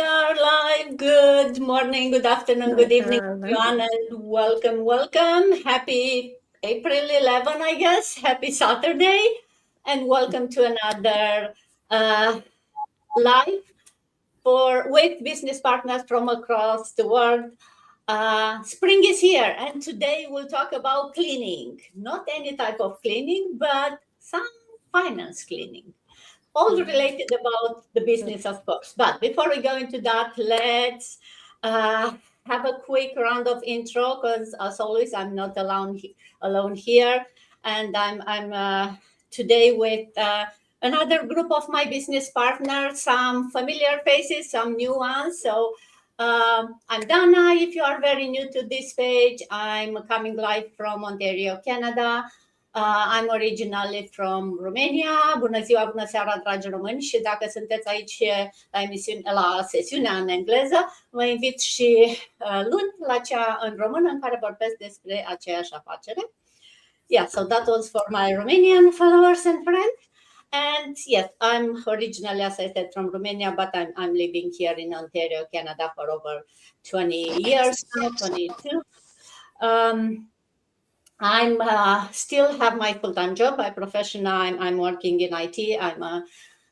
are live. Good morning, good afternoon, good evening, everyone, and welcome. Happy April 11, I guess. Happy Saturday, and welcome to another live with business partners from across the world. Spring is here, and today we'll talk about cleaning. Not any type of cleaning, but some finance cleaning, all related about the business, of course. But before we go into that, let's uh, have a quick round of intro, because as always, I'm not alone here, and I'm today with another group of my business partners, some familiar faces, some new ones. So. I'm Dana. If you are very new to this page, I'm coming live from Ontario, Canada. I'm originally from Romania. Bună ziua, bună seara, dragi români, și dacă sunteți aici la sesiunea în engleză, vă invit și luni la cea în română în care vorbesc despre aceeași afacere. Yeah, so that was for my Romanian followers and friends. And yes, I'm originally, as I said, from Romania, but I'm living here in Ontario, Canada for over 20 years now, 22. I'm still have my full-time job. By profession, I'm working in IT. I'm a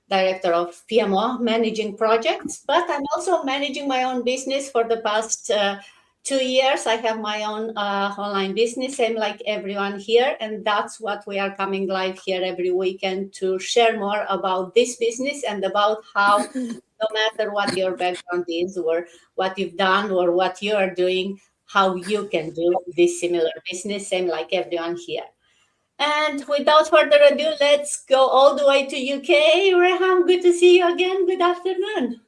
director of PMO, managing projects, but I'm also managing my own business for the past 2 years. I have my own online business, same like everyone here, and that's what we are coming live here every weekend to share more about this business and about how, no matter what your background is or what you've done or what you are doing, how you can do this similar business, same like everyone here. And without further ado, let's go all the way to UK. Reham, good to see you again. Good afternoon.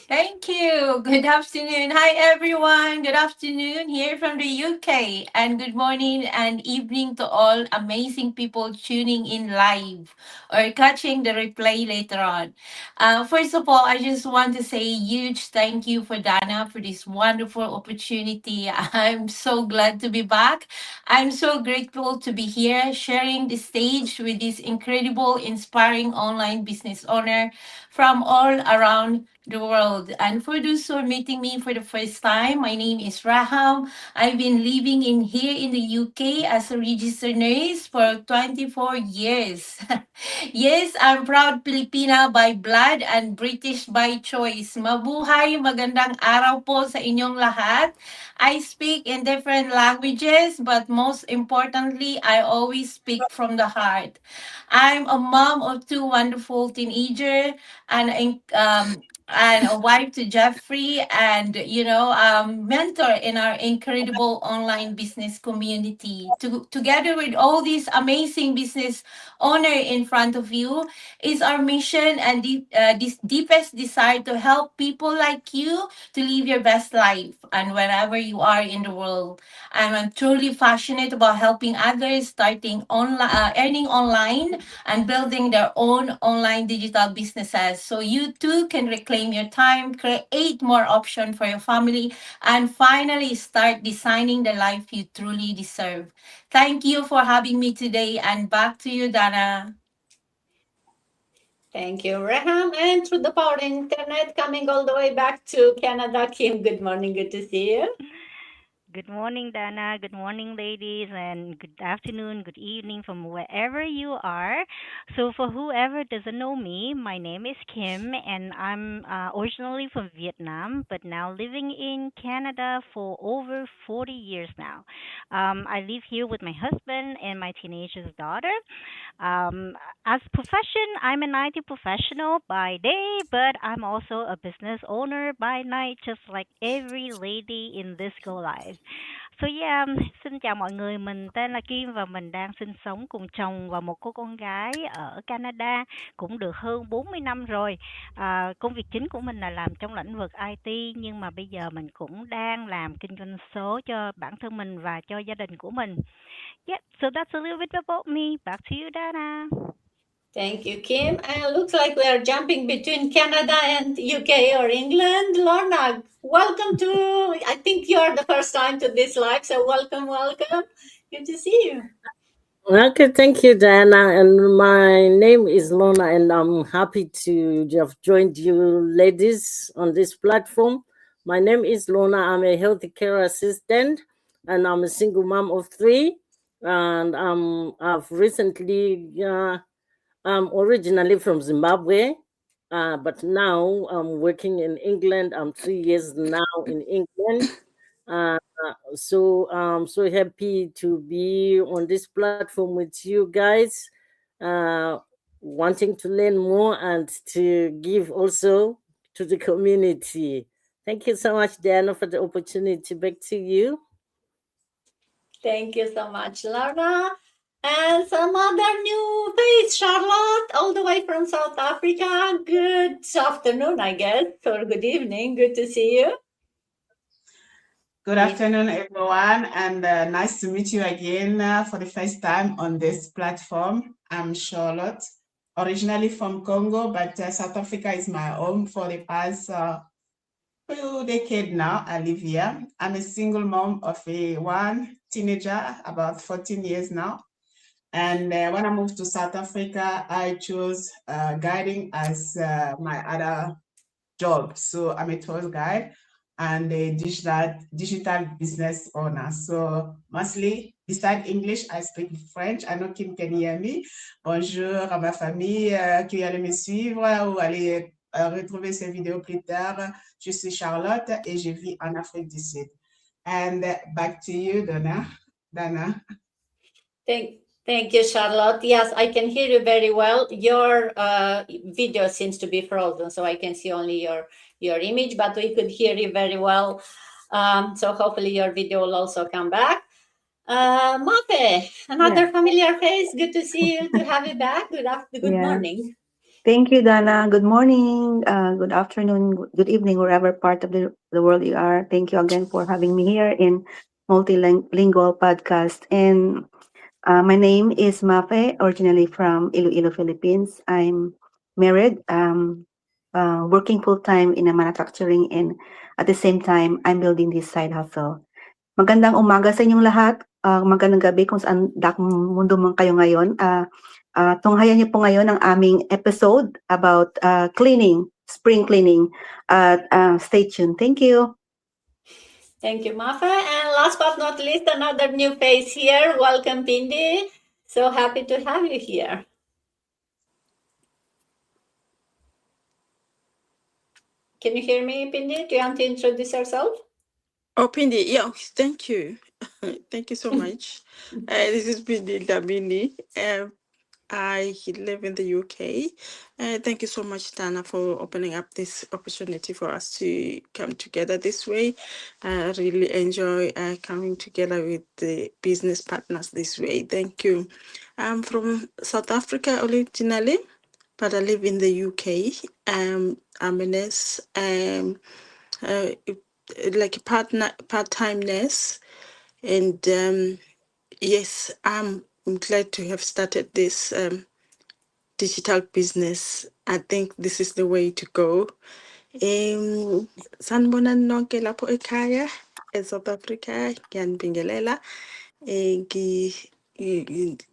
Thank you. Good afternoon. Hi, everyone. Good afternoon here from the UK. And good morning and evening to all amazing people tuning in live or catching the replay later on. First of all, I just want to say a huge thank you for Dana for this wonderful opportunity. I'm so glad to be back. I'm so grateful to be here sharing the stage with this incredible, inspiring online business owner from all around the world. And for those who are meeting me for the first time, my name is Raham. I've been living in here in the UK as a registered nurse for 24 years. Yes, I'm proud Filipina by blood and British by choice. Mabuhay, magandang araw po sa inyong lahat. I speak in different languages, but most importantly, I always speak from the heart. I'm a mom of two wonderful teenagers and a wife to Jeffrey, and mentor in our incredible online business community. Together with all these amazing business owner in front of you, is our mission and this deepest desire to help people like you to live your best life and wherever you are in the world. And I'm truly passionate about helping others starting online, earning online and building their own online digital businesses so you too can reclaim your time, create more options for your family, and finally start designing the life you truly deserve. Thank you for having me today, and back to you, Dana. Thank you, Reham. And through the power internet, coming all the way back to Canada, Kim, good morning. Good to see you. Good morning, Dana. Good morning, ladies, and good afternoon, good evening from wherever you are. So, for whoever doesn't know me, my name is Kim, and I'm originally from Vietnam, but now living in Canada for over 40 years now. I live here with my husband and my teenager's daughter. Um, as profession, I'm an IT professional by day, but I'm also a business owner by night, just like every lady in this Go Live. So yeah, xin chào mọi người, mình tên là Kim và mình đang sinh sống cùng chồng và một cô con gái ở Canada cũng được hơn 40 năm rồi. Công việc chính của mình là làm trong lĩnh vực IT, nhưng mà bây giờ mình cũng đang làm kinh doanh số cho bản thân mình và cho gia đình của mình. Yeah, so that's a little bit about me. Back to you, Dana. Thank you, Kim. And looks like we are jumping between Canada and UK or England. Lorna, welcome to, I think you are the first time to this live, so welcome. Good to see you. Okay, thank you, Diana. And my name is Lona, and I'm happy to have joined you ladies on this platform. My name is Lona. I'm a health care assistant, and I'm a single mom of three. And I've recently, I'm originally from Zimbabwe, but now I'm working in England. I'm 3 years now in England. Uh, so I'm so happy to be on this platform with you guys, uh, wanting to learn more and to give also to the community. Thank you so much, Diana, for the opportunity. Back to you. Thank you so much, Laura. And some other new face, Charlotte, all the way from South Africa. Good afternoon, I guess, or good evening. Good to see you. Good afternoon, everyone, and nice to meet you again for the first time on this platform. I'm Charlotte, originally from Congo, but South Africa is my home for the past few decades now. I live here. I'm a single mom of one teenager, about 14 years now. And when I moved to South Africa, I chose guiding as my other job. So I'm a tour guide and a digital business owner. So mostly, besides English, I speak French. I know Kim can hear me. Bonjour à ma famille qui allait me suivre ou aller retrouver ces vidéos plus tard. Je suis Charlotte et je vis en Afrique du Sud. And back to you, Dana. Thank you, Charlotte. Yes, I can hear you very well. Your video seems to be frozen, so I can see only your image, but we could hear you very well. So hopefully your video will also come back. Mafe, another familiar face. Good to see you, to have you back. Good Yeah. morning. Thank you, Dana. Good morning, good afternoon, good evening, wherever part of the world you are. Thank you again for having me here in multilingual podcast. And my name is Mafe, originally from Iloilo, Philippines. I'm married, working full time in a manufacturing, and at the same time, I'm building this side hustle. Magandang umaga sa inyong lahat. Magandang gabi kung saan mundo man kayo ngayon. Tunghayan niyo po ngayon ang aming episode about cleaning, spring cleaning. Stay tuned. Thank you. Thank you, Mafa. And last but not least, another new face here. Welcome, Pindi. So happy to have you here. Can you hear me, Pindi? Do you want to introduce yourself? Oh, Pindi, yeah, thank you. Thank you so much. This is Pindi Damini. I live in the UK. Thank you so much, Dana, for opening up this opportunity for us to come together this way. I really enjoy coming together with the business partners this way. Thank you. I'm from South Africa originally, but I live in the UK. I'm a nurse. Like a part-time nurse, and yes, I'm glad to have started this digital business. I think this is the way to go. Sanibonani nonke lapho ekhaya eSouth Africa, ngiyanibingelela.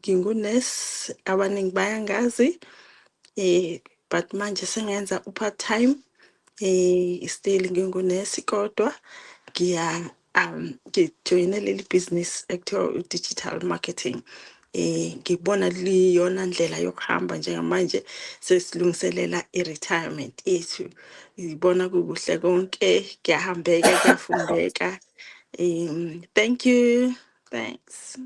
Ngingunurse, abaningi bayangazi, but manje sengenza u-part-time. Still ngingunesi kodwa ngijoyine leli business ekuthiwa digital marketing. Ngibona liyona ndlela yokuhamba njengamanje sesilungiselela i-retirement yethu. Ngibona kukuhle konke, kuyahambeka, kuyafundeka. Thank you. Thanks.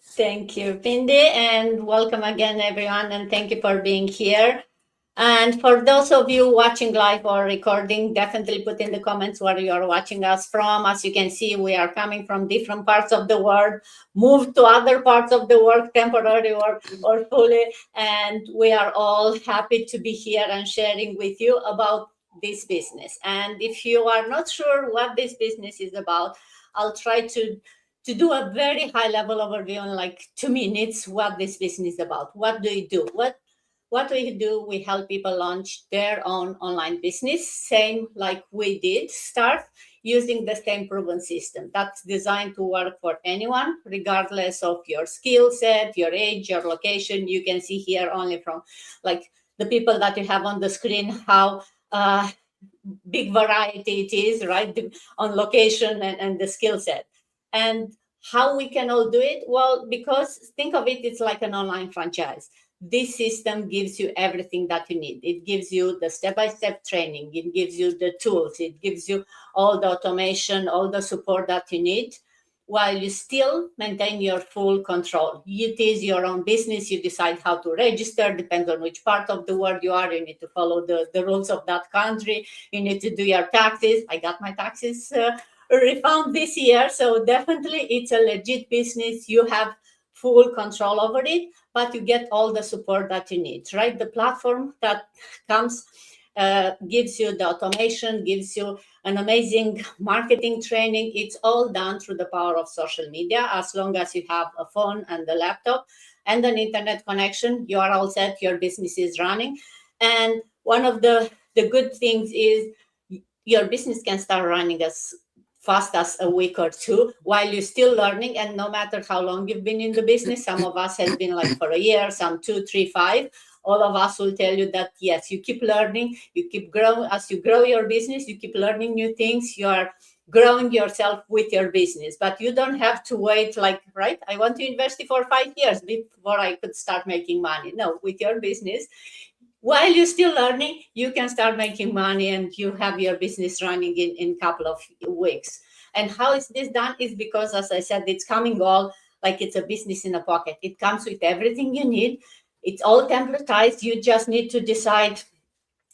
Thank you, Pindi, and welcome again, everyone, and thank you for being here. And for those of you watching live or recording, definitely put in the comments where you are watching us from. As you can see, we are coming from different parts of the world, moved to other parts of the world, temporarily or fully, and we are all happy to be here and sharing with you about this business. And if you are not sure what this business is about, I'll try to do a very high level overview in like 2 minutes what this business is about. What do you do? What we do, we help people launch their own online business, same like we did start using the same proven system that's designed to work for anyone, regardless of your skill set, your age, your location. You can see here only from like the people that you have on the screen how big variety it is, right? On location and the skill set. And how we can all do it? Well, because think of it, it's like an online franchise. This system gives you everything that you need. It gives you the step-by-step training. It gives you the tools. It gives you all the automation, all the support that you need, while you still maintain your full control. It is your own business. You decide how to register, depends on which part of the world you are. You need to follow the rules of that country. You need to do your taxes. I got my taxes refund this year. So definitely it's a legit business. You have full control over it, but you get all the support that you need, right? The platform that comes gives you the automation, gives you an amazing marketing training. It's all done through the power of social media. As long as you have a phone and a laptop and an internet connection, you are all set. Your business is running. And one of the good things is your business can start running as fast as a week or two while you're still learning. And no matter how long you've been in the business, some of us has been like for a year, some 2 3 5, all of us will tell you that yes, you keep learning, you keep growing. As you grow your business, you keep learning new things. You are growing yourself with your business, but you don't have to wait like, right, I want to invest it for 5 years before I could start making money. No, with your business, while you're still learning, you can start making money and you have your business running in a couple of weeks. And how is this done? Is because, as I said, it's coming all like it's a business in a pocket. It comes with everything you need. It's all templatized. You just need to decide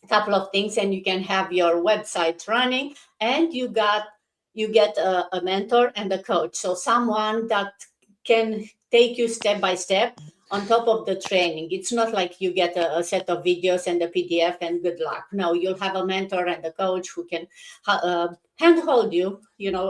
a couple of things and you can have your website running, and you get a mentor and a coach, so someone that can take you step by step on top of the training. It's not like you get a set of videos and a PDF and good luck. No, you'll have a mentor and a coach who can handhold you,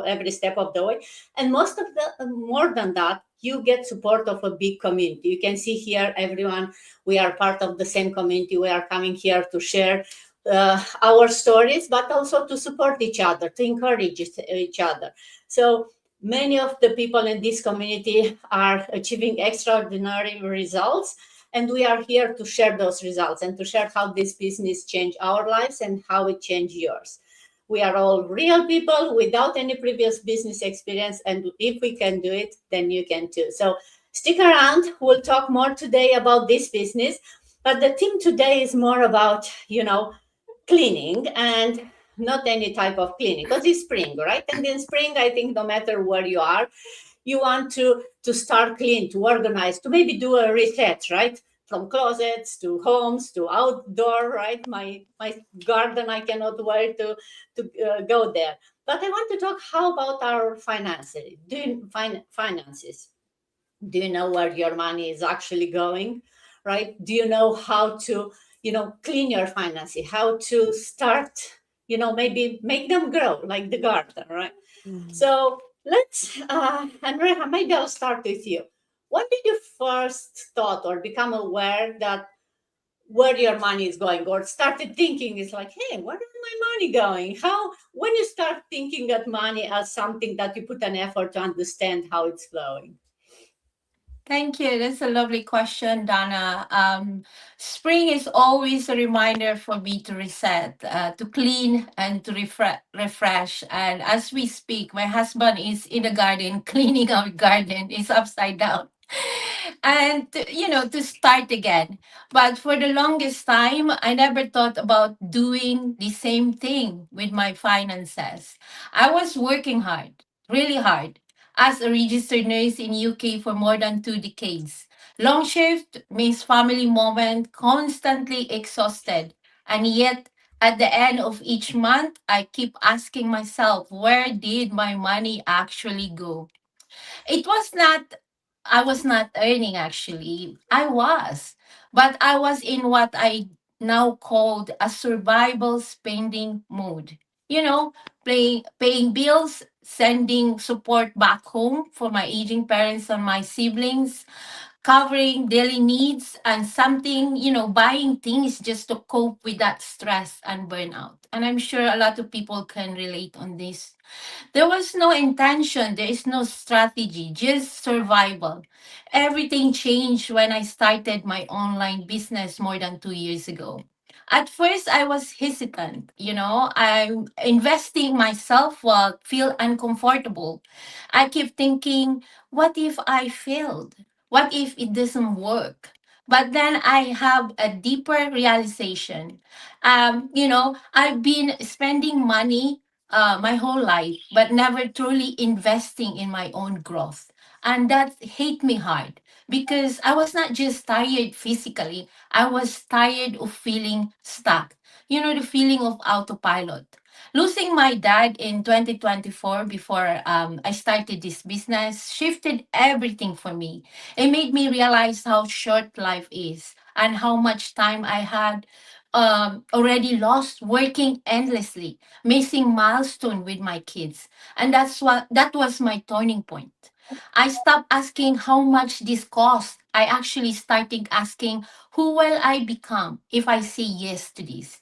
every step of the way. And most of the more than that, you get support of a big community. You can see here, everyone, we are part of the same community. We are coming here to share our stories, but also to support each other, to encourage each other. So many of the people in this community are achieving extraordinary results, and we are here to share those results and to share how this business changed our lives and how it changed yours. We are all real people without any previous business experience, and if we can do it, then you can too. So stick around. We'll talk more today about this business, but the theme today is more about, cleaning, and not any type of cleaning, because it's spring, right? And in spring, I think no matter where you are, you want to start clean, to organize, to maybe do a reset, right? From closets to homes to outdoor, right? My garden, I cannot wait to go there. But I want to talk, how about our finances? Finances? Do you know where your money is actually going, right? Do you know how to clean your finances, how to start, maybe make them grow like the garden, right? So let's Andrea, maybe I'll start with you. When did you first thought or become aware that where your money is going, or started thinking is like, hey, where is my money going? How, when you start thinking at money as something that you put an effort to understand how it's flowing? Thank you. That's a lovely question, Donna. Spring is always a reminder for me to reset, to clean, and to refresh. And as we speak, my husband is in the garden cleaning our garden. It's upside down. And to start again. But for the longest time, I never thought about doing the same thing with my finances. I was working hard, really hard, as a registered nurse in UK for more than 2 decades. Long shift means family moment, constantly exhausted. And yet, at the end of each month, I keep asking myself, where did my money actually go? It was not, I was not earning actually. I was. But I was in what I now called a survival spending mode. Paying bills, sending support back home for my aging parents and my siblings, covering daily needs and something, buying things just to cope with that stress and burnout. And I'm sure a lot of people can relate on this. There was no intention, there is no strategy, just survival. Everything changed when I started my online business more than 2 years ago. At first, I was hesitant. I'm investing myself while feel uncomfortable. I keep thinking, what if I failed? What if it doesn't work? But then I have a deeper realization. I've been spending money my whole life, but never truly investing in my own growth. And that hit me hard because I was not just tired physically, I was tired of feeling stuck. The feeling of autopilot. Losing my dad in 2024 before I started this business shifted everything for me. It made me realize how short life is and how much time I had already lost working endlessly, missing milestone with my kids. And that was my turning point. I stopped asking how much this cost. I actually started asking who will I become if I say yes to this.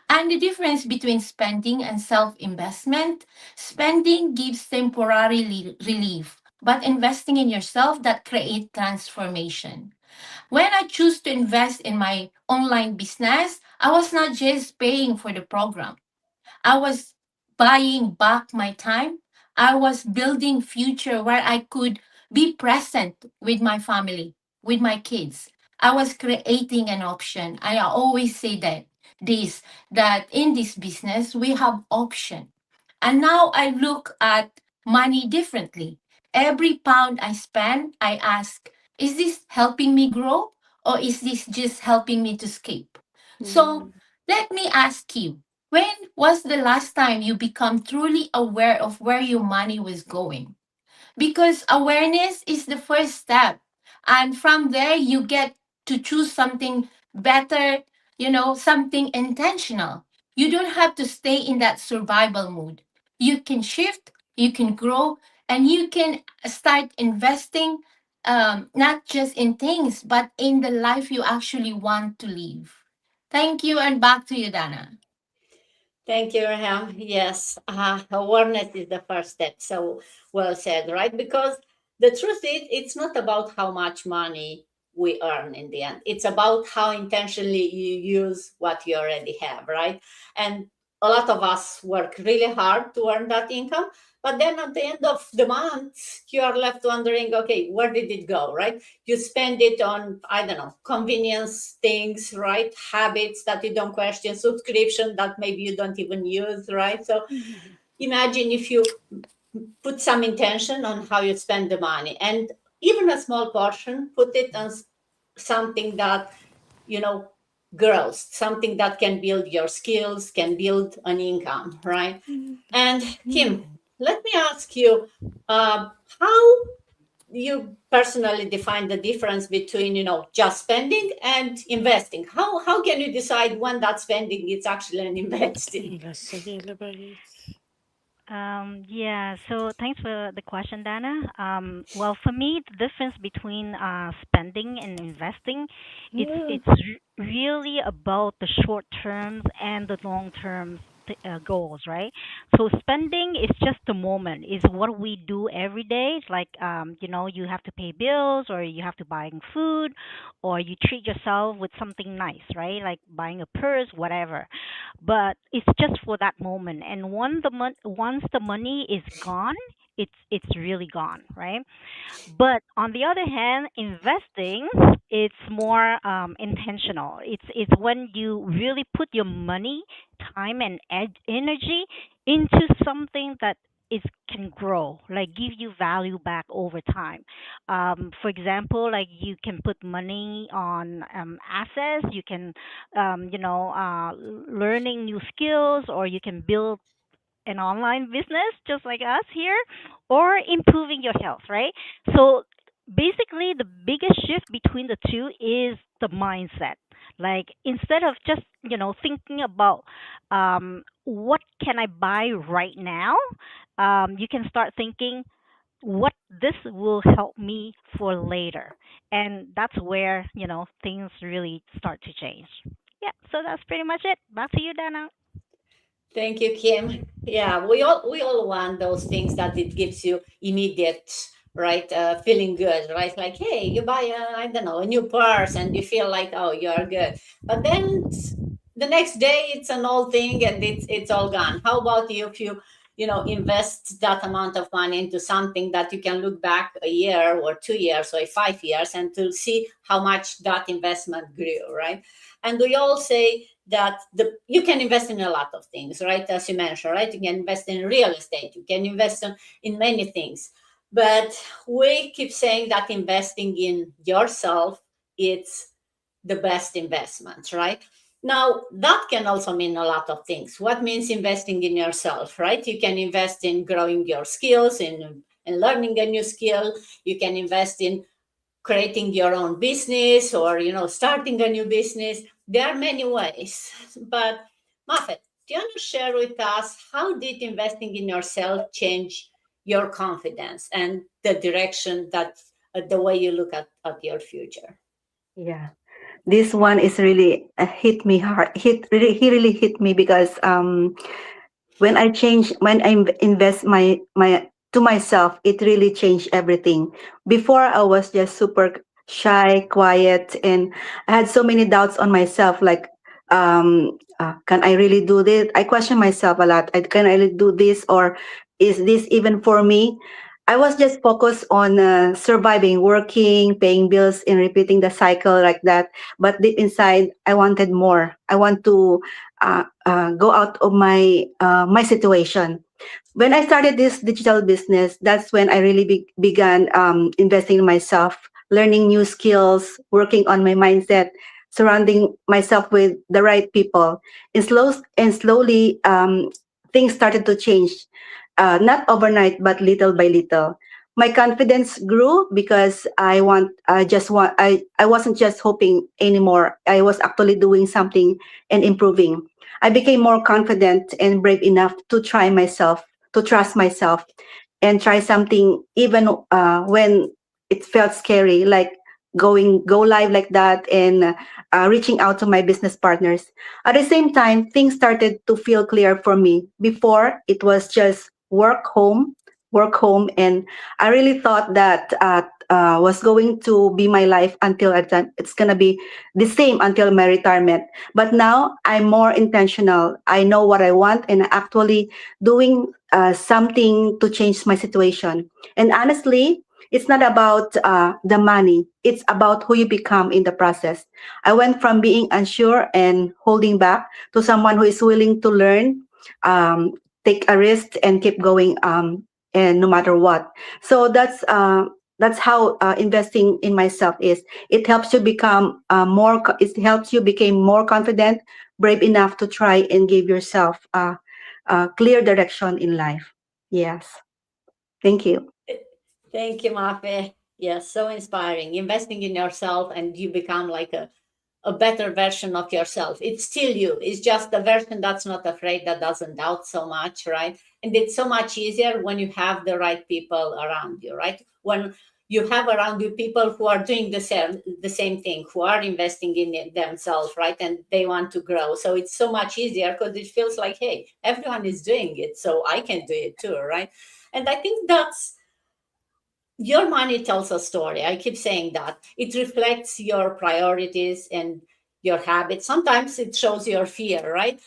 And the difference between spending and self-investment, spending gives temporary relief, but investing in yourself that create transformation. When I choose to invest in my online business, I was not just paying for the program. I was buying back my time. I was building future where I could be present with my family, with my kids. I was creating an option. I always say that in this business we have option. And now I look at money differently. Every pound I spend, I ask, is this helping me grow or is this just helping me to escape? So Mm. let me ask you, when was the last time you become truly aware of where your money was going? Because awareness is the first step. And from there, you get to choose something better, something intentional. You don't have to stay in that survival mood. You can shift, you can grow, and you can start investing not just in things, but in the life you actually want to live. Thank you, and back to you, Dana. Thank you, Raham. Yes, awareness is the first step. So well said, right? Because the truth is, it's not about how much money we earn in the end. It's about how intentionally you use what you already have, right? And a lot of us work really hard to earn that income, but then at the end of the month, you are left wondering, okay, where did it go, right? You spend it on, I don't know, convenience things, right? Habits that you don't question, subscription that maybe you don't even use, right? So imagine if you put some intention on how you spend the money, and even a small portion, put it on something that, you know, grows, something that can build your skills, can build an income, right? And Kim, let me ask you, how you personally define the difference between, just spending and investing. How can you decide when that spending is actually an investing? Let's celebrate. Yeah, so thanks for the question, Dana. Well, for me, the difference between spending and investing, it's really about the short terms and the long term goals, right? So spending is just the moment, is what we do every day. It's like you have to pay bills, or you have to buy food, or you treat yourself with something nice, right? Like buying a purse, whatever, but it's just for that moment. And once the money is gone, it's really gone, right? But on the other hand, investing, it's more intentional. It's when you really put your money, time, and energy into something that is can grow, like give you value back over time. For example, like you can put money on assets, you can, learning new skills, or you can build an online business just like us here, or improving your health, right? So basically the biggest shift between the two is the mindset. Like instead of just, thinking about what can I buy right now, you can start thinking, what this will help me for later. And that's where, things really start to change. Yeah, so that's pretty much it. Back to you, Dana. Thank you, Kim. Yeah, we all want those things that it gives you immediate, right, feeling good, right? Like, hey, you buy I don't know, a new purse, and you feel like, oh, you are good. But then the next day, it's an old thing, and it's all gone. How about you if you invest that amount of money into something that you can look back a year or 2 years or 5 years and to see how much that investment grew, right? And we all say that you can invest in a lot of things, right? As you mentioned, right? You can invest in real estate, you can invest in many things. But we keep saying that investing in yourself, it's the best investment, right? Now, that can also mean a lot of things. What means investing in yourself, right? You can invest in growing your skills, in learning a new skill. You can invest in creating your own business, or starting a new business. There are many ways. But Mafet, do you want to share with us, how did investing in yourself change your confidence and the direction that the way you look at your future? Yeah. This one is really hit me hard. He really hit me because when I invest my to myself, it really changed everything. Before, I was just super shy, quiet, and I had so many doubts on myself. Like, can I really do this? I question myself a lot. Can I really do this, or is this even for me? I was just focused on surviving, working, paying bills, and repeating the cycle like that. But deep inside, I wanted more. I want to go out of my situation. When I started this digital business, that's when I really began investing in myself, learning new skills, working on my mindset, surrounding myself with the right people. And slowly, things started to change. Not overnight, but little by little. My confidence grew because I wasn't just hoping anymore. I was actually doing something and improving. I became more confident and brave enough to try myself, to trust myself, and try something even when it felt scary, like go live like that, and reaching out to my business partners. At the same time, things started to feel clear for me. Before, it was just work home, and I really thought that was going to be my life until it's gonna be the same until my retirement. But now I'm more intentional. I know what I want, and actually doing something to change my situation. And honestly, it's not about the money. It's about who you become in the process. I went from being unsure and holding back to someone who is willing to learn, um, take a risk, and keep going. And no matter what. So that's how investing in myself is. It helps you become it helps you become more confident, brave enough to try and give yourself a clear direction in life. Yes. Thank you. Thank you, Mafe. Yes, so inspiring. Investing in yourself, and you become like a better version of yourself. It's still you. It's just a version that's not afraid, that doesn't doubt so much, right? And it's so much easier when you have the right people around you, right? When you have around you people who are doing the same thing, who are investing in themselves, right? And they want to grow. So it's so much easier because it feels like, hey, everyone is doing it, so I can do it too, right? And I think that's, your money tells a story. I keep saying that. It reflects your priorities and your habits. Sometimes it shows your fear, right?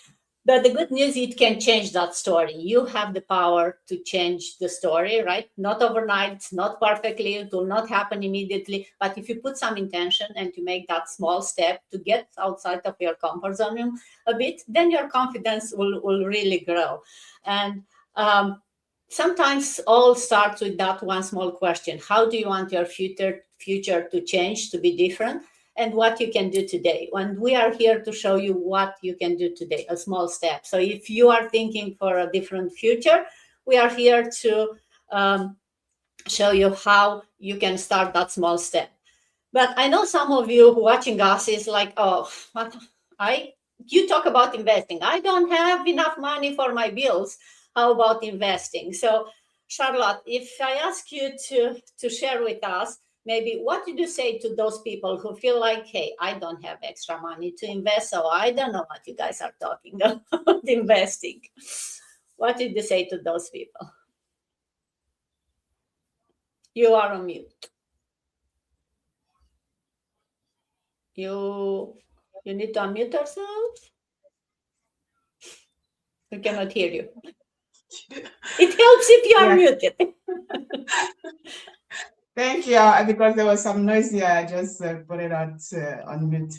But the good news, it can change that story. You have the power to change the story, right? Not overnight, not perfectly, it will not happen immediately. But if you put some intention and you make that small step to get outside of your comfort zone a bit, then your confidence will really grow. And sometimes all starts with that one small question: how do you want your future to change, to be different, and what you can do today? And we are here to show you what you can do today, a small step. So if you are thinking for a different future, we are here to show you how you can start that small step. But I know some of you who watching us is like, oh, what I you talk about investing. I don't have enough money for my bills. How about investing? So Charlotte, if I ask you to share with us, maybe what did you say to those people who feel like, hey, I don't have extra money to invest, so I don't know what you guys are talking about investing. What did you say to those people? You are on mute. You need to unmute yourself. We cannot hear you. It helps if you are muted. Thank you. Because there was some noise here, I just put it on mute.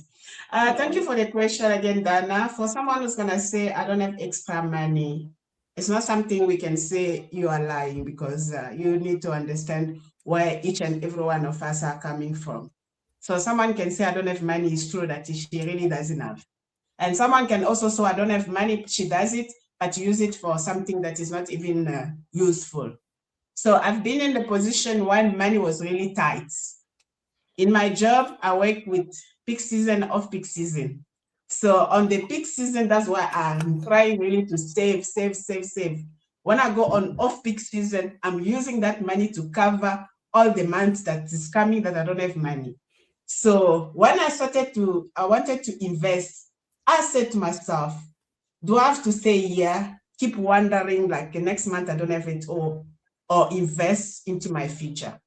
Thank you for the question again, Dana. For someone who's going to say, I don't have extra money, it's not something we can say you are lying, because you need to understand where each and every one of us are coming from. So someone can say, I don't have money. It's true that she really doesn't have. And someone can also say, I don't have money. She does it, but use it for something that is not even useful. So I've been in the position when money was really tight. In my job, I work with peak season, off peak season. So on the peak season, that's why I'm trying really to save. When I go on off peak season, I'm using that money to cover all the months that is coming that I don't have money. So when I wanted to invest, I said to myself, do I have to stay here, keep wondering like the next month I don't have it, or invest into my future?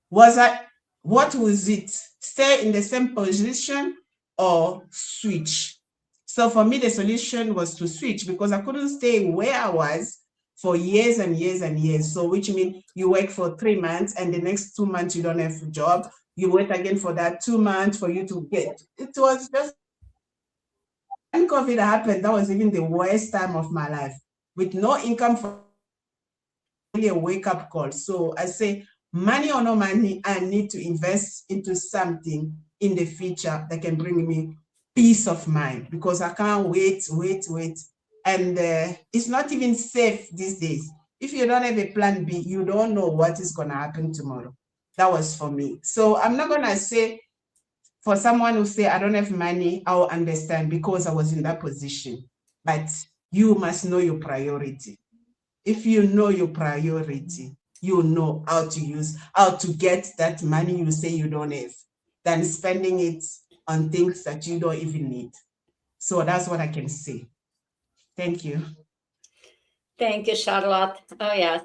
What was it? Stay in the same position or switch? So for me, the solution was to switch, because I couldn't stay where I was for years and years and years. So which means you work for 3 months and the next 2 months you don't have a job. You wait again for that 2 months for you to get. It was just, when COVID happened, that was even the worst time of my life. With no income, for really a wake-up call. So I say, money or no money, I need to invest into something in the future that can bring me peace of mind, because I can't wait. And it's not even safe these days. If you don't have a plan B, you don't know what is going to happen tomorrow. That was for me. So I'm not going to say, for someone who say, I don't have money, I'll understand, because I was in that position. But you must know your priority. If you know your priority, you know how to get that money you say you don't have, than spending it on things that you don't even need. So that's what I can say. Thank you. Thank you, Charlotte. Oh, yes.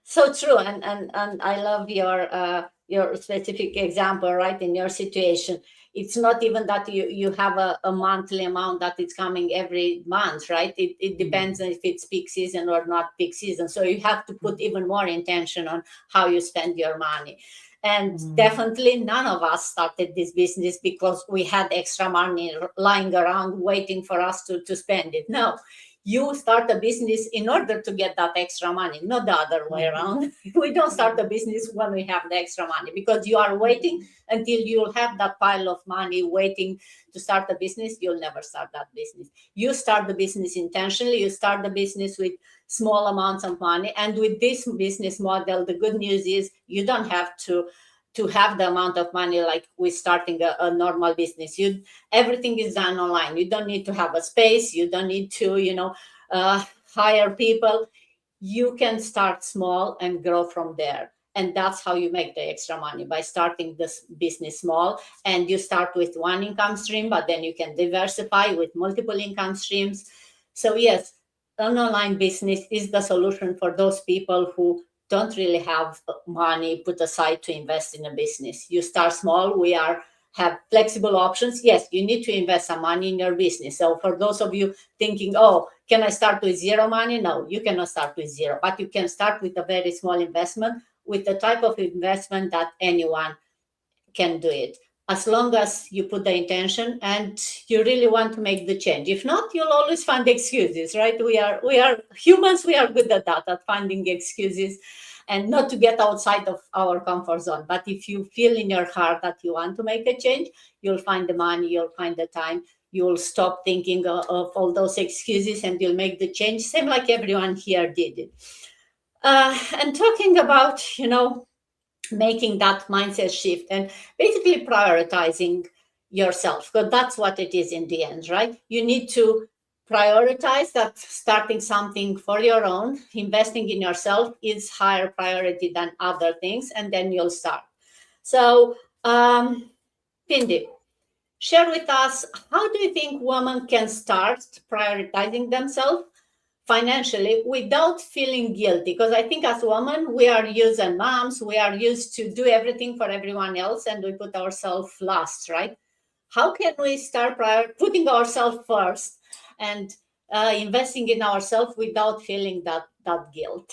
So true. And I love your specific example, right? In your situation, it's not even that you have a monthly amount that is coming every month, right? It depends on if it's peak season or not peak season. So you have to put even more intention on how you spend your money. And definitely none of us started this business because we had extra money lying around waiting for us to spend it. No, you start a business in order to get that extra money, not the other way around. We don't start a business when we have the extra money, because you are waiting until you'll have that pile of money waiting to start a business. You'll never start that business. You start the business intentionally. You start the business with small amounts of money. And with this business model, the good news is you don't have to have the amount of money like with starting a normal business. Everything is done online. You don't need to have a space. You don't need to hire people. You can start small and grow from there. And that's how you make the extra money, by starting this business small. And you start with one income stream, but then you can diversify with multiple income streams. So yes, an online business is the solution for those people who don't really have money put aside to invest in a business. You start small. We have flexible options. Yes, you need to invest some money in your business. So for those of you thinking, oh, can I start with zero money? No, you cannot start with zero, but you can start with a very small investment, with the type of investment that anyone can do it, as long as you put the intention and you really want to make the change. If not, you'll always find excuses, right? We are humans. We are good at that, at finding excuses and not to get outside of our comfort zone. But if you feel in your heart that you want to make a change, you'll find the money, you'll find the time, you'll stop thinking of all those excuses, and you'll make the change, same like everyone here did it. And talking about, making that mindset shift and basically prioritizing yourself, because that's what it is in the end, right? You need to prioritize that starting something for your own, investing in yourself is higher priority than other things, and then you'll start. So, Pindi, share with us, how do you think women can start prioritizing themselves financially without feeling guilty? Because I think as women, we are used, and moms, we are used to do everything for everyone else, and we put ourselves last, right? How can we start putting ourselves first and investing in ourselves without feeling that guilt?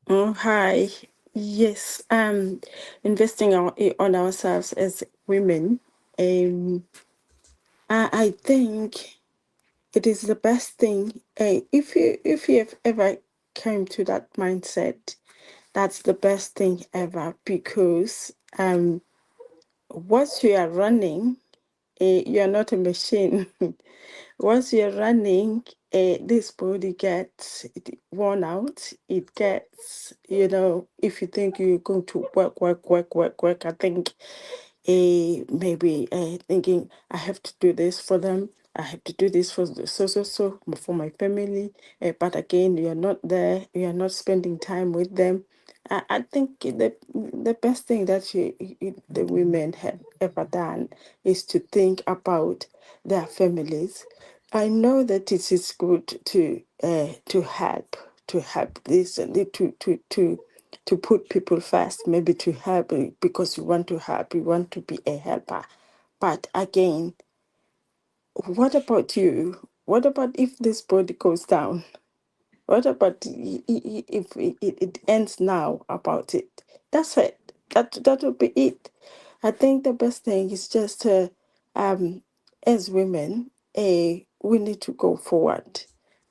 Oh, hi. Yes, investing on ourselves as women. I think it is the best thing. If you have ever came to that mindset, that's the best thing ever, because once you are running, you are not a machine. Once you're running, this body gets worn out. It gets, if you think you're going to work, I think maybe thinking I have to do this for them. I have to do this for for my family. But again, you're not there. You're not spending time with them. I think the best thing that the women have ever done is to think about their families. I know that it is good to help this and to put people first, maybe to help because you want to help, you want to be a helper. But again, what about you? What about if this body goes down? What about if it ends now about it? That's it. That would be it. I think the best thing is just um, as women, we need to go forward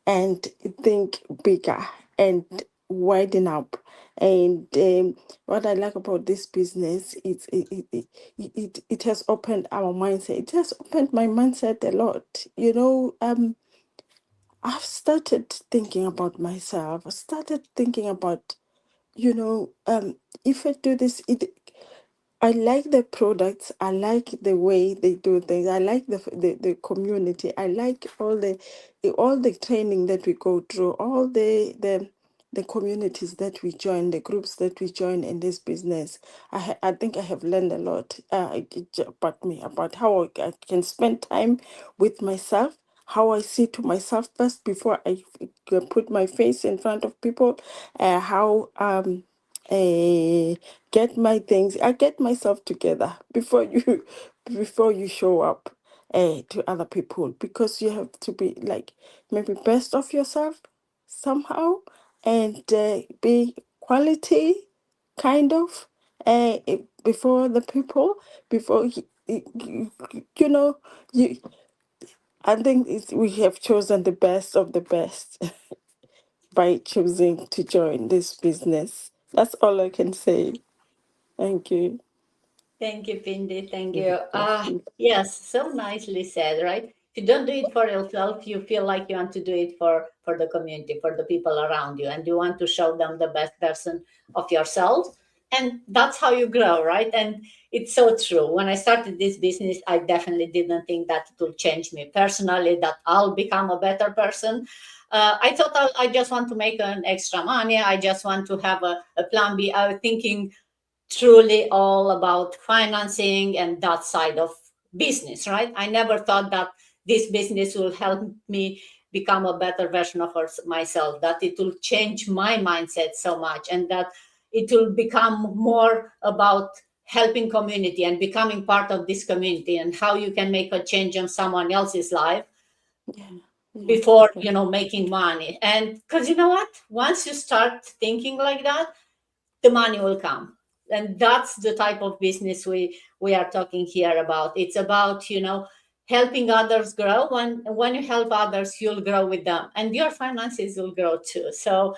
and think bigger and widen up. And what I like about this business is it has opened our mindset. It has opened my mindset a lot. I've started thinking about myself. I started thinking about, if I do this, I like the products. I like the way they do things. I like the community. I like all the training that we go through, all the communities that we join, the groups that we join in this business. I think I have learned a lot about me, about how I can spend time with myself, how I see to myself first before I put my face in front of people, how uh, get my things. I get myself together before you before you show up to other people, because you have to be like maybe best of yourself somehow, and be quality kind of before the people, before you know you I think we have chosen the best of the best by choosing to join this business. That's all I can say. Thank you. Thank you, Pindi. Thank Yeah, you. Yes, so nicely said, right? If you don't do it for yourself, you feel like you want to do it for the community, for the people around you, and you want to show them the best version of yourself. And that's how you grow, right? And it's so true. When I started this business, I definitely didn't think that it will change me personally, that I'll become a better person. I thought I just want to make an extra money. I just want to have a plan B. I was thinking truly all about financing and that side of business, right? I never thought that this business will help me become a better version of myself, that it will change my mindset so much, and that it will become more about helping community and becoming part of this community, and how you can make a change in someone else's life yeah, yeah, before definitely. making money. And because you know what, once you start thinking like that, the money will come. And that's the type of business we are talking here about. It's about helping others grow. When you help others, you'll grow with them, and your finances will grow too. So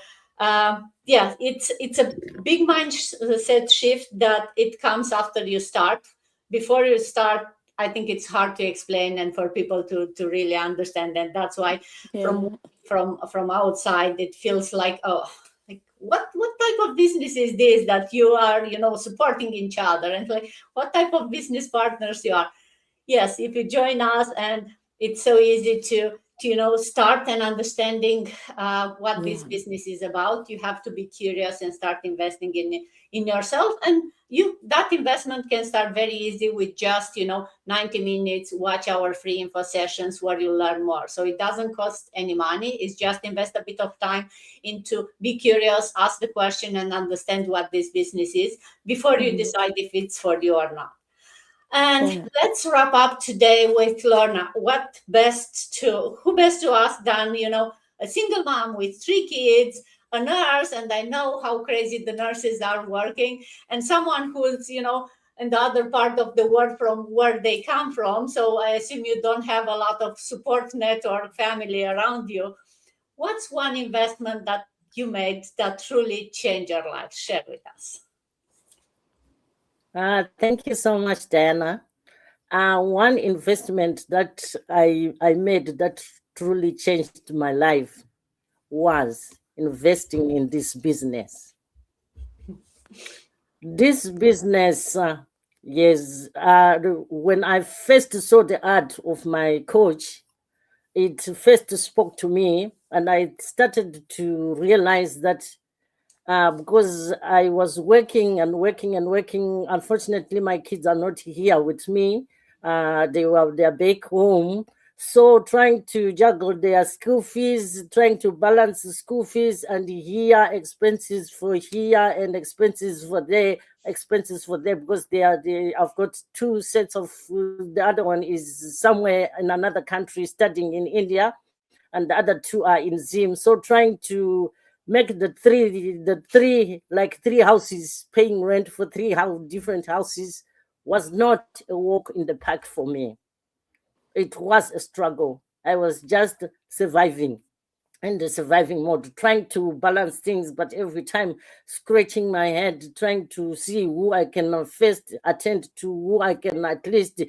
yeah, it's a big mindset shift that it comes after you start. Before you start, I think it's hard to explain and for people to really understand. And that's why from Yeah, from outside it feels like, oh, like what type of business is this that you are supporting each other, and like what type of business partners you are. Yes, if you join us and it's so easy to start and understanding what this Yeah. business is about. You have to be curious and start investing in yourself, and you that investment can start very easy with just 90 minutes watch our free info sessions where you learn more. So it doesn't cost any money. It's just invest a bit of time into be curious, ask the question, and understand what this business is before you Mhm. decide if it's for you or not. And Yeah. let's wrap up today with Lorna. Who best to ask than, a single mom with three kids, a nurse, and I know how crazy the nurses are working, and someone who's, in the other part of the world from where they come from. So I assume you don't have a lot of support network family around you. What's one investment that you made that truly changed your life? Share with us. Thank you so much, Diana. One investment that I made that truly changed my life was investing in this business. This business, yes, when I first saw the ad of my coach, it first spoke to me, and I started to realize that because I was working and working and working. Unfortunately, my kids are not here with me. They're back home. So trying to juggle their school fees, trying to balance the school fees and here expenses for here and expenses for there, expenses for there because I've got two sets of the other one is somewhere in another country studying in India, and the other two are in Zim. So trying to make the three like three houses, paying rent for different houses was not a walk in the park for me. It was a struggle. I was just surviving in the surviving mode, trying to balance things, but every time scratching my head, trying to see who I can first attend to, who I can at least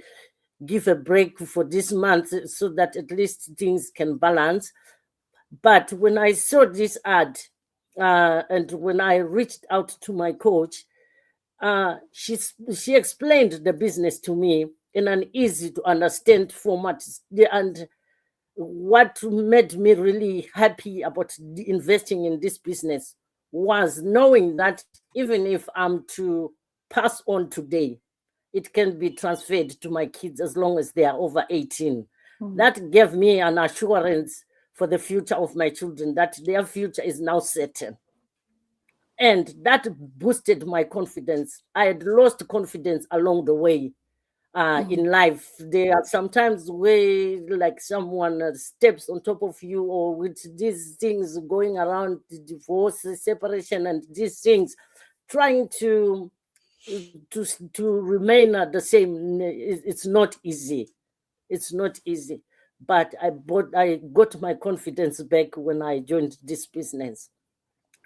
give a break for this month so that at least things can balance. But when I saw this ad, and when I reached out to my coach, she explained the business to me in an easy to understand format. And what made me really happy about investing in this business was knowing that even if I'm to pass on today, it can be transferred to my kids as long as they are over 18. Mm. That gave me an assurance for the future of my children that their future is now certain. And that boosted my confidence. I had lost confidence along the way Mm. in life. There are sometimes where like someone steps on top of you, or with these things going around, the divorce, separation, and these things, trying to remain the same. It's not easy. It's not easy. But I got my confidence back when I joined this business,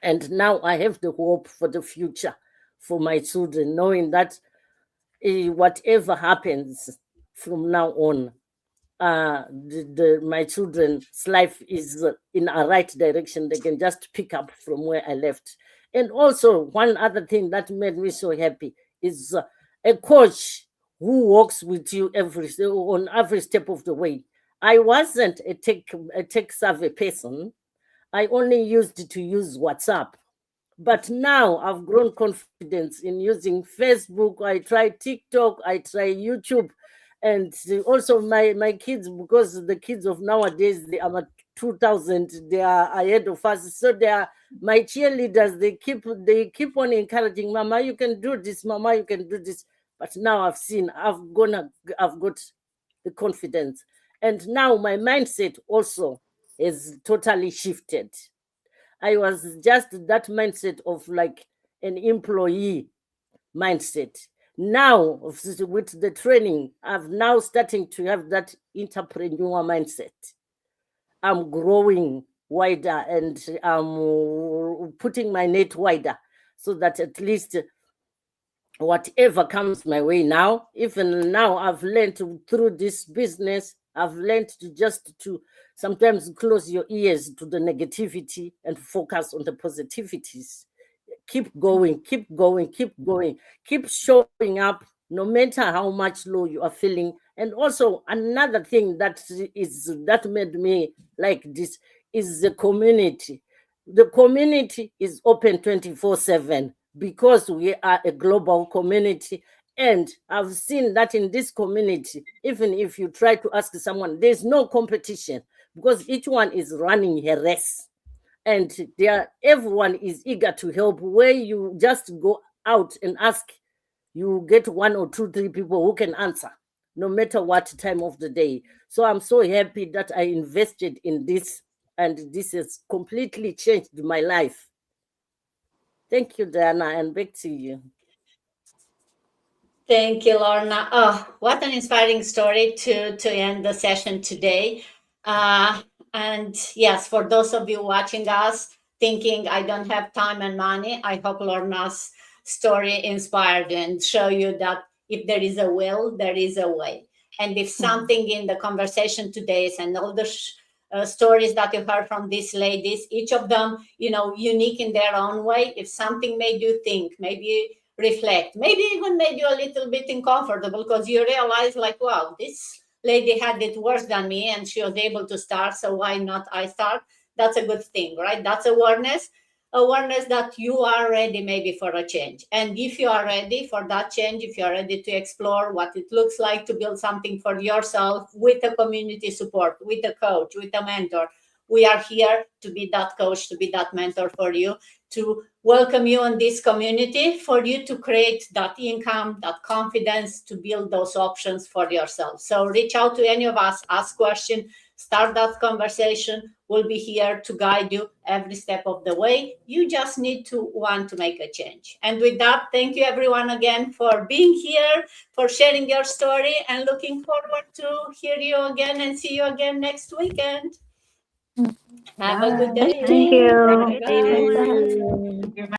and now I have the hope for the future for my children, knowing that whatever happens from now on, my children's life is in a right direction. They can just pick up from where I left. And also, one other thing that made me so happy is a coach who walks with you on every step of the way. I wasn't a tech savvy person. I only used to use WhatsApp, but now I've grown confidence in using Facebook. I try TikTok, I try YouTube, and also my kids, because the kids of nowadays, they are 2000, they are ahead of us. So they are my cheerleaders. They keep on encouraging, Mama, you can do this, Mama, you can do this. But now I've got the confidence. And now my mindset also is totally shifted. I was just that mindset of like an employee mindset. Now, with the training, I've now starting to have that entrepreneur mindset. I'm growing wider and I'm putting my net wider so that at least whatever comes my way now, even now I've learned through this business, I've learned to sometimes close your ears to the negativity and focus on the positivities. Keep going, keep going, keep going, keep showing up no matter how much low you are feeling, And also another thing that made me like this is the community. The community is open 24/7 because we are a global community. And I've seen that in this community, even if you try to ask someone, there's no competition because each one is running a race. And everyone is eager to help. Where you just go out and ask, you get one or two, three people who can answer, no matter what time of the day. So I'm so happy that I invested in this, and this has completely changed my life. Thank you, Diana, and back to you. Thank you, Lorna. Oh, what an inspiring story to end the session today. And yes, for those of you watching us thinking I don't have time and money, I hope Lorna's story inspired and show you that if there is a will, there is a way. And if something in the conversation today and all the stories that you heard from these ladies, each of them, unique in their own way, if something made you think, maybe reflect, maybe even made you a little bit uncomfortable because you realize like, wow, this lady had it worse than me and she was able to start, so why not I start? That's a good thing, right? That's awareness that you are ready maybe for a change. And if you are ready for that change, if you are ready to explore what it looks like to build something for yourself with a community support, with a coach, with a mentor, we are here to be that coach, to be that mentor for you, to welcome you in this community, for you to create that income, that confidence, to build those options for yourself. So reach out to any of us, ask questions, start that conversation. We'll be here to guide you every step of the way. You just need to want to make a change. And with that, thank you everyone again for being here, for sharing your story, and looking forward to hear you again and see you again next weekend. Have a good Bye. day. Thank Have a you. good day, Bye. everyone. Thank you.